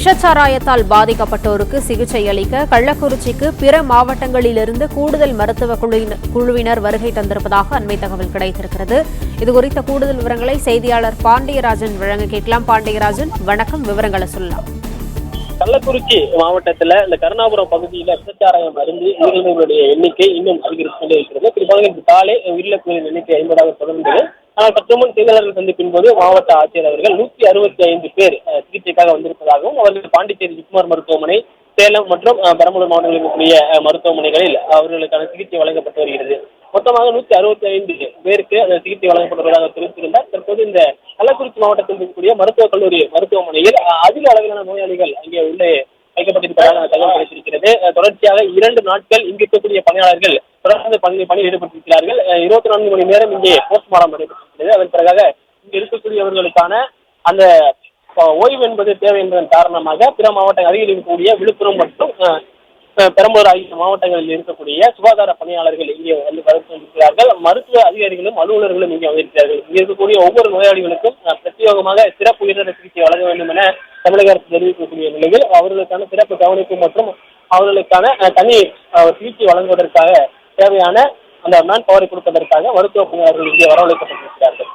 விஷச்சாராயத்தால் பாதிக்கப்பட்டோருக்கு சிகிச்சை அளிக்க கள்ளக்குறிச்சிக்கு பிற மாவட்டங்களிலிருந்து கூடுதல் மருத்துவ குழுவினர் வருகை தந்திருப்பதாக அண்மை தகவல் கிடைத்திருக்கிறது. இதுகுறித்த கூடுதல் விவரங்களை செய்தியாளர் பாண்டியராஜன் வழங்க கேட்கலாம். பாண்டியராஜன், வணக்கம். விவரங்களை சொல்லலாம். கள்ளக்குறிச்சி மாவட்டத்தில் இந்த கருணாபுரம் பகுதியில் விஷச்சாராயம் அருந்து உயிரிழந்தவர்களுடைய எண்ணிக்கை இன்னும் அதிகரித்து கொண்டே இருக்கிறது. குறிப்பாக இன்று காலை உயிரிழப்புகளின் எண்ணிக்கை 50ஆக தொடர்ந்தது. ஆனால் சற்று முன் செய்தியாளர்கள் சந்திப்பின் போது மாவட்ட ஆட்சியர் அவர்கள் 165 பேர் சிகிச்சைக்காக வந்திருப்பதாகவும், அவர்கள் பாண்டிச்சேரி ஜிப்மர் மருத்துவமனை, சேலம் மற்றும் பெரம்பலூர் மாவட்டங்களில் இருக்கக்கூடிய மருத்துவமனைகளில் அவர்களுக்கான சிகிச்சை வழங்கப்பட்டு வருகிறது. மொத்தமாக 165 பேருக்கு அந்த சிகிச்சை வழங்கப்படுவதாக தெரிவித்திருந்தார். தற்போது இந்த கள்ளக்குறிச்சி மாவட்டத்தில் இருக்கக்கூடிய மருத்துவக் கல்லூரி மருத்துவமனையில் அதிக அளவிலான நோயாளிகள் அங்கே உள்ளே வைக்கப்பட்டிருப்பதாக தகவல் கிடைத்திருக்கிறது. தொடர்ச்சியாக 2 நாட்கள் இங்கு இருக்கக்கூடிய பணியாளர்கள் தொடர்ந்து பணியில் ஈடுபட்டிருக்கிறார்கள். 24 மணி நேரம் இங்கே போஸ்ட்மார்டம் நடைபெற்றிருக்கிறது. அதன் பிறகாக இங்கு இருக்கக்கூடியவர்களுக்கான அந்த ஓய்வு என்பது தேவை என்பதன் காரணமாக பிற மாவட்ட அருகில் இருக்கக்கூடிய விழுப்புரம் மற்றும் பெரம்பலூர் ஆகிய மாவட்டங்களில் இருக்கக்கூடிய சுகாதார பணியாளர்கள் இங்கே வந்து வருகிறார்கள். மருத்துவ அதிகாரிகளும் அலுவலர்களும் இங்கே வந்திருக்கிறார்கள். இங்கே இருக்கக்கூடிய ஒவ்வொரு நோயாளிகளுக்கும் பிரத்யேகமாக சிறப்பு உயர்தர சிகிச்சை வழங்க வேண்டும் என தமிழக அரசு தெரிவிக்கக்கூடிய நிலையில் அவர்களுக்கான சிறப்பு கவனிப்பு மற்றும் அவர்களுக்கான தனி சிகிச்சை வழங்குவதற்காக தேவையான அந்த மேன் பவரை கொடுப்பதற்காக மருத்துவ பணியாளர்கள் இங்கே வரவழைக்கப்பட்டிருக்கிறார்கள்.